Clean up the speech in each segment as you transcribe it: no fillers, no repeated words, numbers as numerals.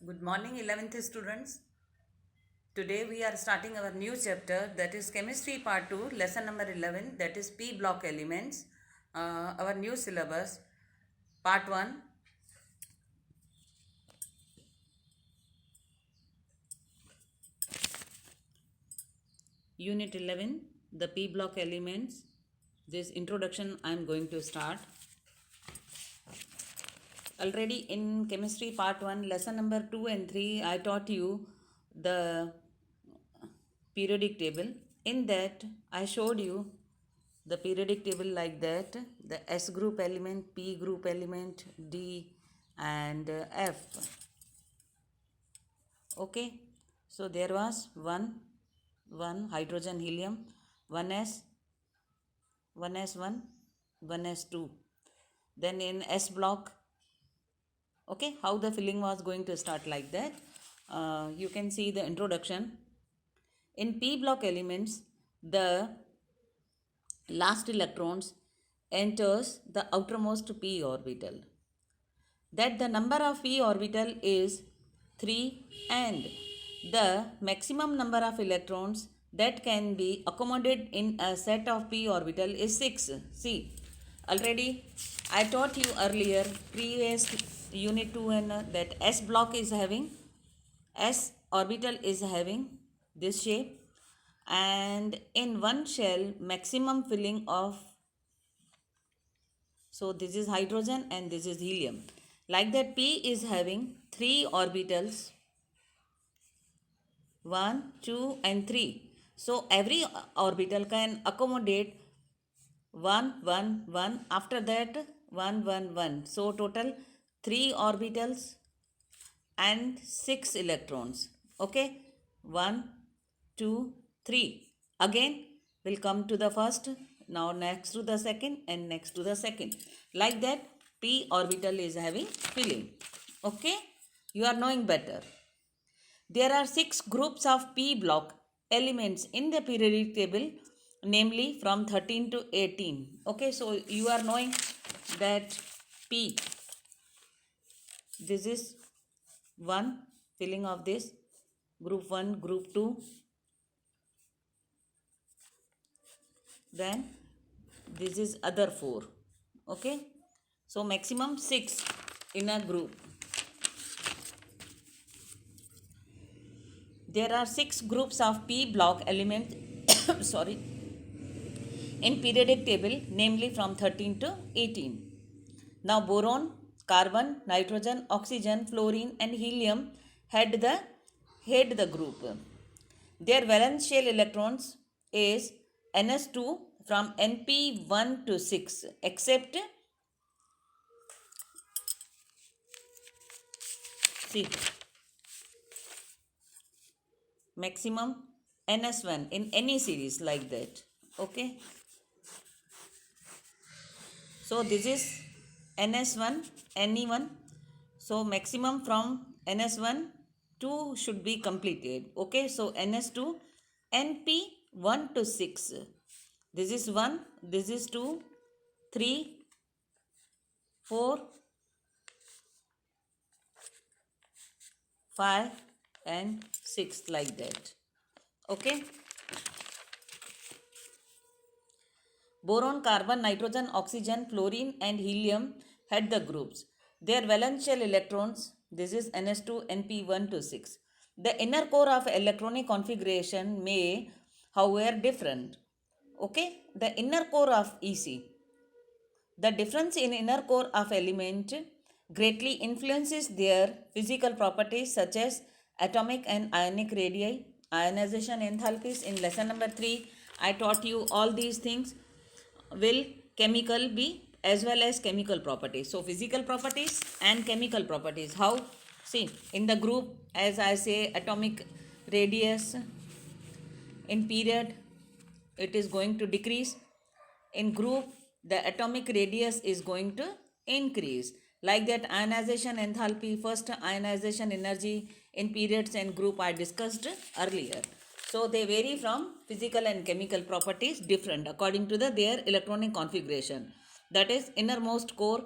Good morning, 11th students. Today we are starting our new chapter, that is Chemistry Part 2, lesson number 11, that is P block elements. Our new syllabus, Part 1. Unit 11, the P block elements. This introduction I am going to start. Already in Chemistry Part 1, lesson number 2 and 3, I taught you the periodic table. In that, I showed you the periodic table like that: the S group element, P group element, D and F. Okay, so there was one hydrogen helium, 1s, 1s1, 1s2. Then in S block, okay, how the filling was going to start like that. You can see the introduction. In P block elements, the last electrons enters the outermost p orbital. That the number of p orbital is 3 and the maximum number of electrons that can be accommodated in a set of p orbital is 6. See, already I taught you earlier, previous unit 2, and that S block is having, S orbital is having this shape, and in one shell maximum filling of, so this is hydrogen and this is helium. Like that, P is having 3 orbitals, 1, 2 and 3. So every orbital can accommodate 1, 1, 1. After that 1, 1, 1. So total 3 orbitals and 6 electrons. Okay, 1, 2, 3. Again we'll come to the first, now next to the second and next to the second. Like that, p orbital is having filling. Okay, you are knowing better. There are 6 groups of p block elements in the periodic table, namely from 13 to 18. Okay, so you are knowing that p, this is one filling of this group 1, group 2, then this is other 4. Okay, so maximum 6 in a group. There are 6 groups of p block element sorry, in periodic table, namely from 13 to 18. Now boron, carbon, nitrogen, oxygen, fluorine and helium head the group. Their valence shell electrons is ns2 from np1 to 6, except, see, maximum ns1 in any series like that. Okay, so this is ns1, ne1. So maximum from ns1 2 should be completed. Okay, so ns2, np1 to 6. This is 1, this is 2, 3, 4, 5 and 6 like that. Okay, boron, carbon, nitrogen, oxygen, fluorine and helium had the groups. Their valence shell electrons, this is ns2, np1 to 6. The inner core of electronic configuration may, however, different. Okay, the inner core of EC. The difference in inner core of element greatly influences their physical properties such as atomic and ionic radii, ionization enthalpies. In lesson number 3, I taught you all these things will chemical be as well as chemical properties. So physical properties and chemical properties. How? See, in the group, as I say, atomic radius in period, it is going to decrease. In group, the atomic radius is going to increase. Like that, ionization enthalpy, first ionization energy in periods and group I discussed earlier. So they vary from physical and chemical properties different according to their electronic configuration. That is, innermost core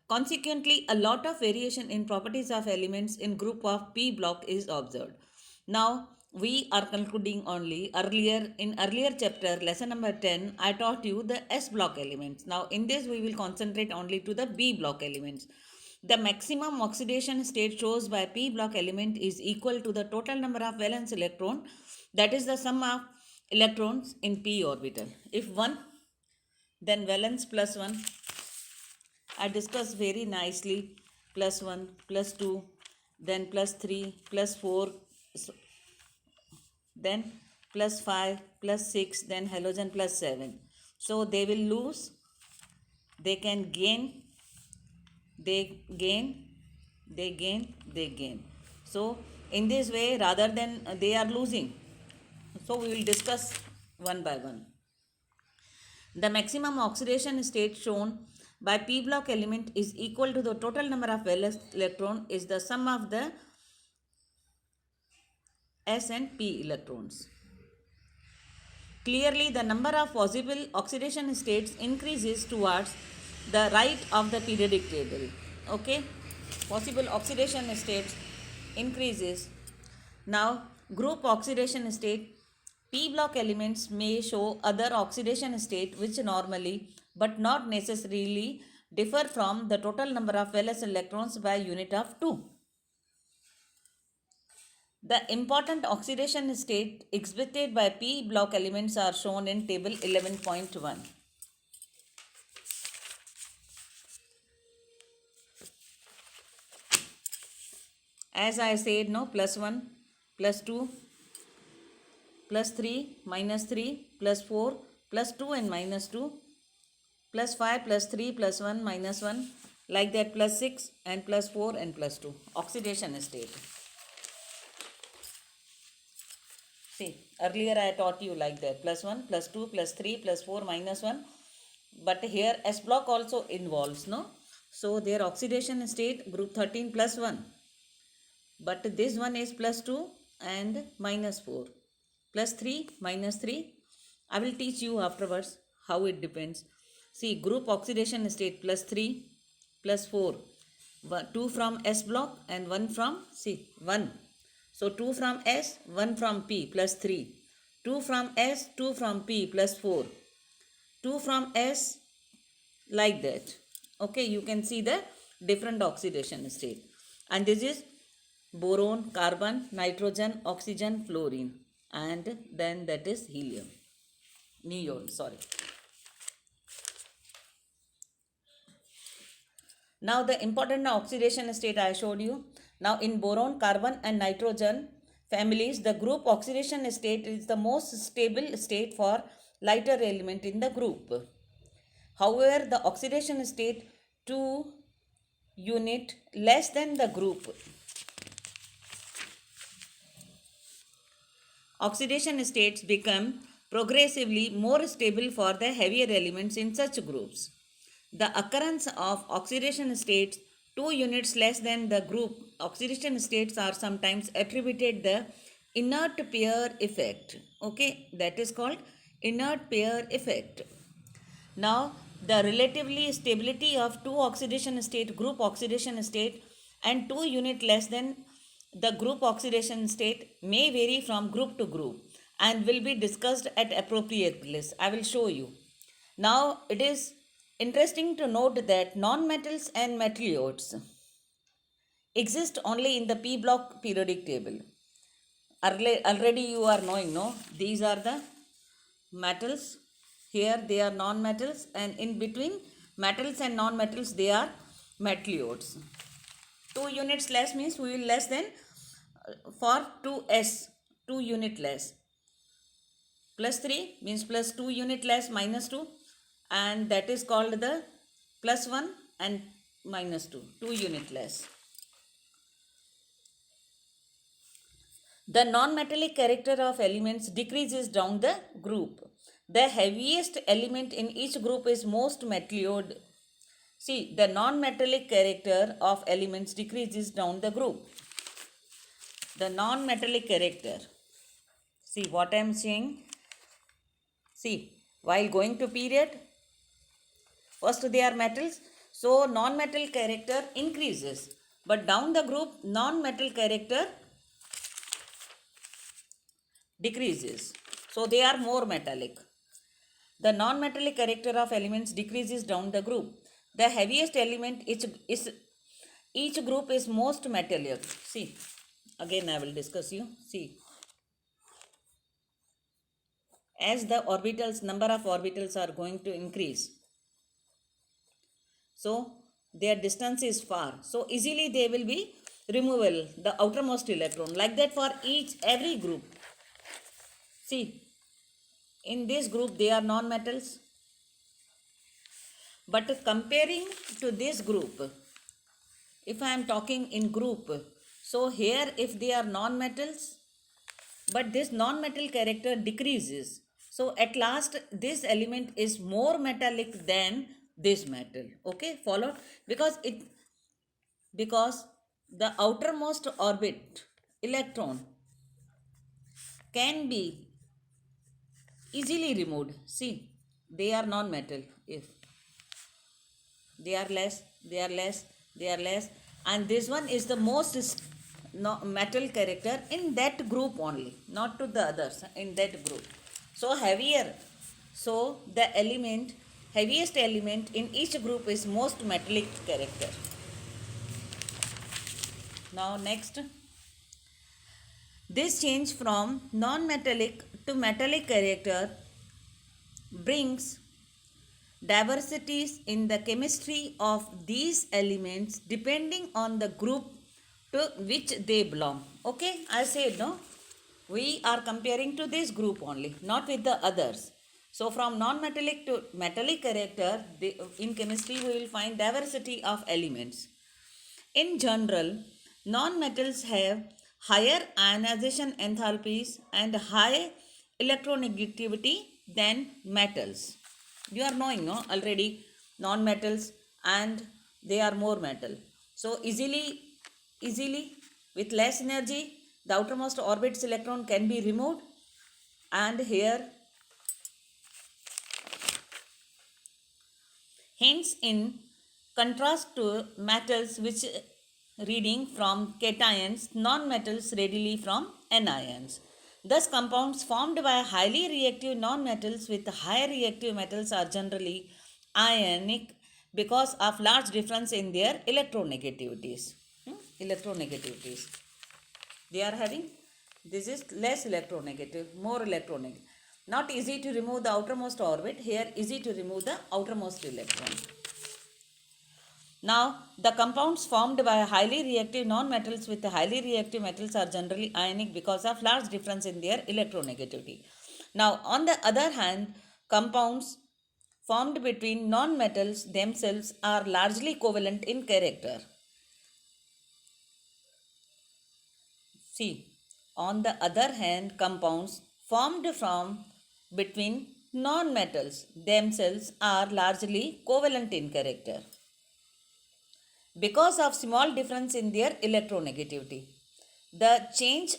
Consequently, a lot of variation in properties of elements in group of P block is observed. Now, we are concluding only earlier chapter lesson number 10 I taught you the S block elements. Now in this we will concentrate only to the B block elements. The maximum oxidation state shows by P block element is equal to the total number of valence electron, that is the sum of electrons in P orbital. If 1, then valence plus 1, I discussed very nicely, plus 1, plus 2, then plus 3, plus 4, then plus 5, plus 6, then halogen plus 7. So they will lose, they can gain, they gain, they gain, they gain. So in this way, rather than they are losing, so we will discuss one by one. The maximum oxidation state shown by P block element is equal to the total number of valence electron is the sum of the S and P electrons. Clearly, the number of possible oxidation states increases towards the right of the periodic table. Okay, possible oxidation states increases. Now, group oxidation state. P block elements may show other oxidation state which normally but not necessarily differ from the total number of valence electrons by unit of 2. The important oxidation state exhibited by P block elements are shown in table 11.1. As I said, no, plus 1, plus 2, plus 3, minus 3, plus 4, plus 2 and minus 2, plus 5, plus 3, plus 1, minus 1, like that, plus 6 and plus 4 and plus 2. Oxidation state. See, earlier I taught you like that, plus 1, plus 2, plus 3, plus 4, minus 1. But here S block also involves, no? So their oxidation state group 13 plus 1. But this one is plus 2 and minus 4. Plus 3, minus 3. I will teach you afterwards how it depends. See, group oxidation state plus 3, plus 4. 2 from S block and 1 from, see, 1. So 2 from S, 1 from P plus 3. 2 from S, 2 from P plus 4. 2 from S, like that. Okay, you can see the different oxidation state. And this is boron, carbon, nitrogen, oxygen, fluorine. And then that is helium. Neon, sorry. Now the important oxidation state I showed you. Now in boron, carbon and nitrogen families, the group oxidation state is the most stable state for lighter element in the group. However, the oxidation state 2 unit less than the group. Oxidation states become progressively more stable for the heavier elements in such groups. The occurrence of oxidation states 2 units less than the group oxidation states are sometimes attributed the inert pair effect. Okay, that is called inert pair effect. Now, the relatively stability of 2 oxidation state, group oxidation state and 2 unit less than the group oxidation state may vary from group to group and will be discussed at appropriate place. I will show you. Now, it is interesting to note that non-metals and metalloids exist only in the P block periodic table. Already you are knowing, no? These are the metals. Here they are non-metals, and in between metals and non-metals they are metalloids. 2 units less means we will less than for 2s, 2 unit less. Plus 3 means plus 2 unit less minus 2, and that is called the plus 1 and minus 2, 2 unit less. The non-metallic character of elements decreases down the group. The heaviest element in each group is most metalloid. See, the non-metallic character of elements decreases down the group. The non-metallic character. See what I am saying. See, while going to period, first they are metals. So non-metal character increases, but down the group non-metal character decreases. So they are more metallic. The non-metallic character of elements decreases down the group. The heaviest element is each group is most metallic. See, again I will discuss you. See, as the orbitals, number of orbitals are going to increase, so their distance is far. So easily they will be removable, the outermost electron. Like that for every group. See, in this group they are non-metals. But comparing to this group, if I am talking in group, so here if they are non-metals, but this non-metal character decreases. So at last this element is more metallic than this metal. Okay, follow? Because the outermost orbit electron can be easily removed. See, they are non-metal. If they are less, they are less, they are less, and this one is the most metal character in that group only, not to the others, in that group. So heavier, so the heaviest element in each group is most metallic character. Now next, this change from non-metallic to metallic character brings diversities in the chemistry of these elements depending on the group to which they belong. Okay, I said no, we are comparing to this group only, not with the others. So from non-metallic to metallic character, in chemistry we will find diversity of elements. In general, non-metals have higher ionization enthalpies and high electronegativity than metals. You are knowing, no, already non-metals and they are more metal. So easily with less energy, the outermost orbit's electron can be removed, and here hence in contrast to metals which reading from cations, non-metals readily from anions. Thus, compounds formed by highly reactive non-metals with higher reactive metals are generally ionic because of large difference in their electronegativities. Electronegativities. They are having, this is less electronegative, more electronegative. Not easy to remove the outermost orbit, here easy to remove the outermost electron. Now, the compounds formed by highly reactive non-metals with highly reactive metals are generally ionic because of large difference in their electronegativity. Now, on the other hand, compounds formed between non-metals themselves are largely covalent in character. See, on the other hand, compounds formed from between non-metals themselves are largely covalent in character because of small difference in their electronegativity. The change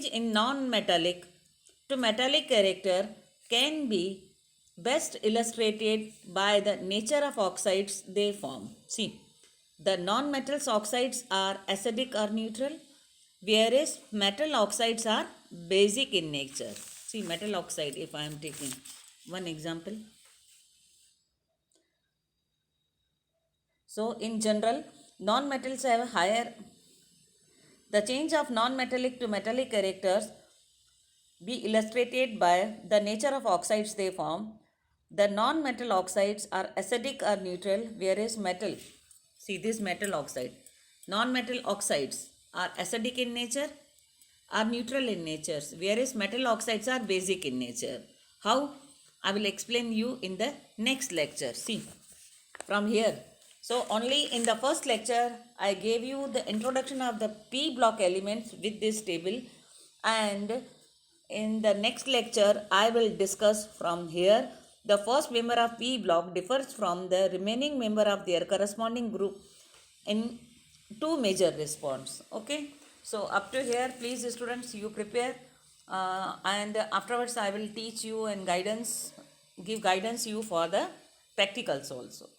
in non-metallic to metallic character can be best illustrated by the nature of oxides they form. See, the non-metals oxides are acidic or neutral, whereas metal oxides are basic in nature. See, metal oxide, if I am taking one example. So, in general, non-metals have higher, the change of non-metallic to metallic characters be illustrated by the nature of oxides they form. The non-metal oxides are acidic or neutral, whereas metal, see this metal oxide, non-metal oxides are acidic in nature, are neutral in nature, whereas metal oxides are basic in nature. How? I will explain you in the next lecture. See, from here. So only in the first lecture, I gave you the introduction of the p block elements with this table, and in the next lecture, I will discuss from here the first member of p block differs from the remaining member of their corresponding group in two major response. Okay. So up to here, please students, you prepare and afterwards I will teach you and guidance give guidance you for the practicals also.